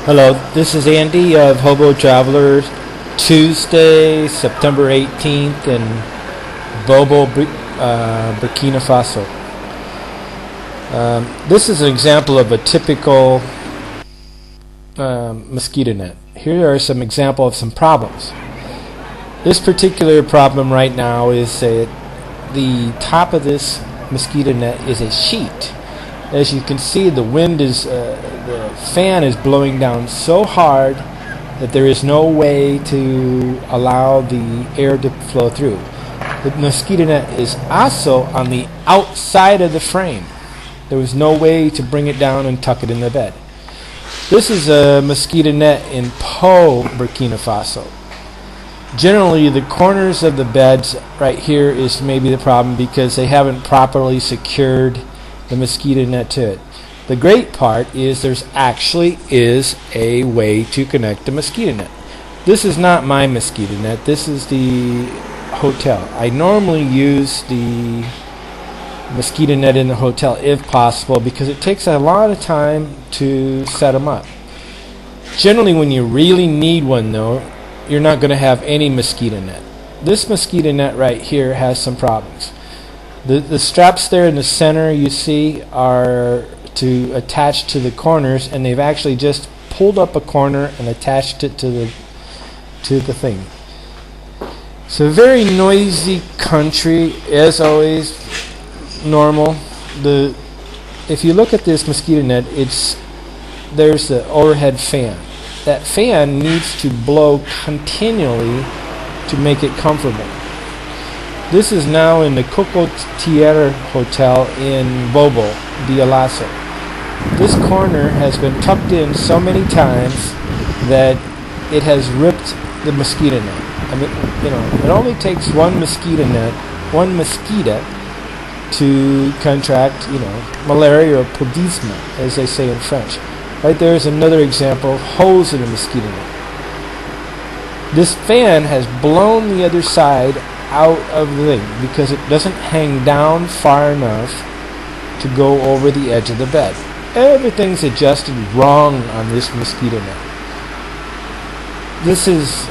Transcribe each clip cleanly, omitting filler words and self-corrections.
Hello, this is Andy of Hobo Traveler. Tuesday, September 18th in Bobo, Burkina Faso. This is an example of a typical mosquito net. Here are some examples of some problems. This particular problem right now is the top of this mosquito net is a sheet. As you can see, the fan is blowing down so hard that there is no way to allow the air to flow through. The mosquito net is also on the outside of the frame. There was no way to bring it down and tuck it in the bed. This is a mosquito net in Po, Burkina Faso. Generally, the corners of the beds right here is maybe the problem because they haven't properly secured the mosquito net to it. The great part is there's actually is a way to connect the mosquito net. This is not my mosquito net. This is the hotel. I normally use the mosquito net in the hotel if possible because it takes a lot of time to set them up. Generally, when you really need one though, you're not going to have any mosquito net. This mosquito net right here has some problems. The straps there in the center you see are to attach to the corners, and they've actually just pulled up a corner and attached it to the thing. It's a very noisy country, as always. Normal. If you look at this mosquito net, there's the overhead fan. That fan needs to blow continually to make it comfortable. This is now in the Coco Tierra Hotel in Bobo, Dioulasso. This corner has been tucked in so many times that it has ripped the mosquito net. I mean, it only takes one mosquito to contract, malaria or paludisme, as they say in French. Right there is another example of holes in a mosquito net. This fan has blown the other side out of the thing because it doesn't hang down far enough to go over the edge of the bed. Everything's adjusted wrong on this mosquito net. This is,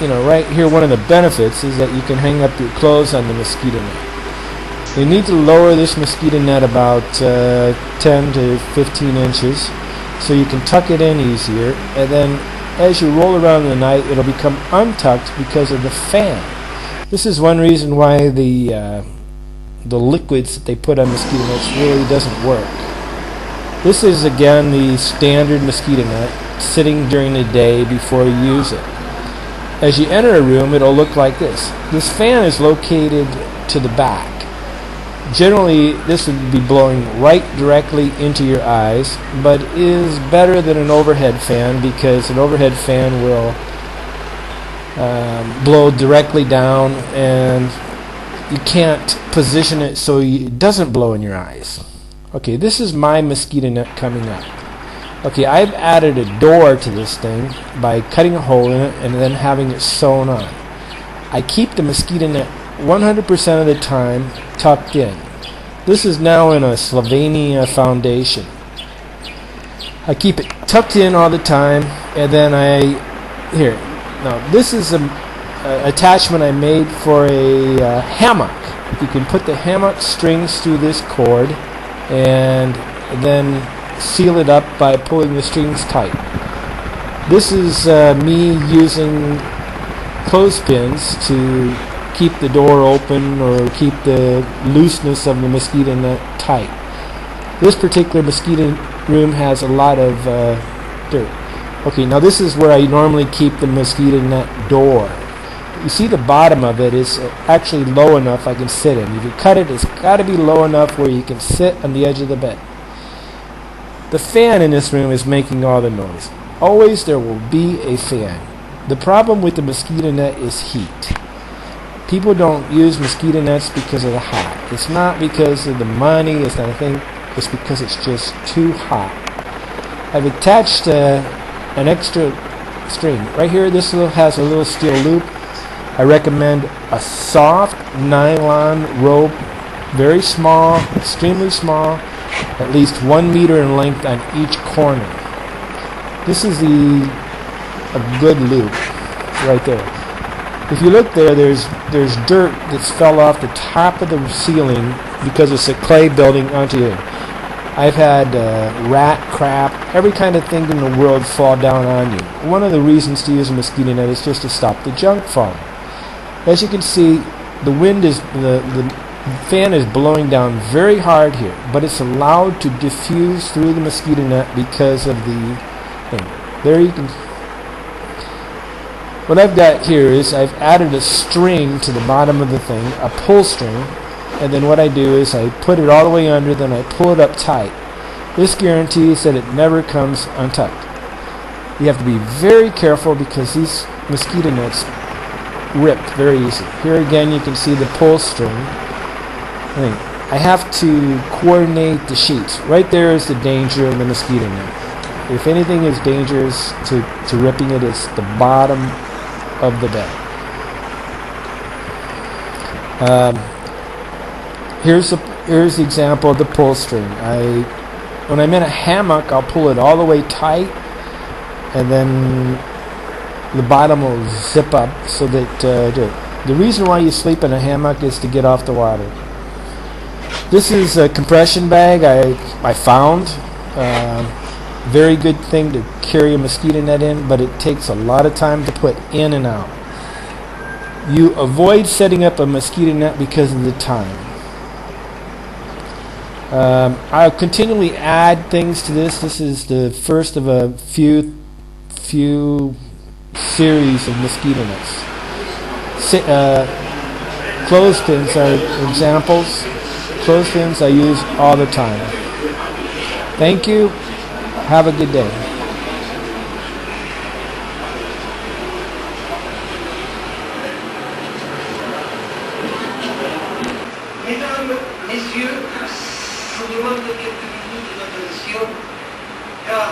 right here, one of the benefits is that you can hang up your clothes on the mosquito net. You need to lower this mosquito net about 10 to 15 inches so you can tuck it in easier, and then as you roll around in the night it'll become untucked because of the fan. This is one reason why the liquids that they put on mosquito nets really doesn't work. This is again the standard mosquito net sitting during the day before you use it. As you enter a room, it'll look like this. This fan is located to the back. Generally, this would be blowing right directly into your eyes, but is better than an overhead fan because an overhead fan will blow directly down and you can't position it so it doesn't blow in your eyes. Okay, this is my mosquito net coming up. Okay, I've added a door to this thing by cutting a hole in it and then having it sewn on. I keep the mosquito net 100% of the time tucked in. This is now in a Slovenia foundation. I keep it tucked in all the time, and then now this is an attachment I made for a hammock. You can put the hammock strings through this cord and then seal it up by pulling the strings tight. This is me using clothespins to keep the door open or keep the looseness of the mosquito net tight. This particular mosquito room has a lot of dirt. Okay, now this is where I normally keep the mosquito net door. You see the bottom of it is actually low enough I can sit in. If you cut it, it's got to be low enough where you can sit on the edge of the bed. The fan in this room is making all the noise. Always there will be a fan. The problem with the mosquito net is heat. People don't use mosquito nets because of the hot. It's not because of the money, it's not a thing, it's because it's just too hot. I've attached an extra string. Right here, this has a little steel loop. I recommend a soft nylon rope, very small, extremely small, at least 1 meter in length on each corner. This is a good loop right there. If you look there, there's dirt that's fell off the top of the ceiling because it's a clay building onto it. I've had rat crap, every kind of thing in the world fall down on you. One of the reasons to use a mosquito net is just to stop the junk falling. As you can see, the wind is the fan is blowing down very hard here, but it's allowed to diffuse through the mosquito net because of the thing. There you can. What I've got here is I've added a string to the bottom of the thing, a pull string. And then what I do is I put it all the way under, then I pull it up tight. This guarantees that it never comes untucked. You have to be very careful because these mosquito nets rip very easy. Here again you can see the pull string. I have to coordinate the sheets. Right there is the danger of the mosquito net. If anything is dangerous to ripping it, it's the bottom of the bed. Here's the example of the pull string. When I'm in a hammock, I'll pull it all the way tight, and then the bottom will zip up so that the reason why you sleep in a hammock is to get off the water. This is a compression bag I found. Very good thing to carry a mosquito net in, but it takes a lot of time to put in and out. You avoid setting up a mosquito net because of the time. I'll continually add things to this. This is the first of a few series of mosquito nets. Clothespins are examples. Clothespins I use all the time. Thank you. Have a good day. Mesdames, messieurs, je vous demande quelques minutes d'attention, car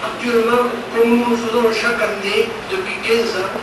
actuellement, comme nous le faisons chaque année depuis 15 ans,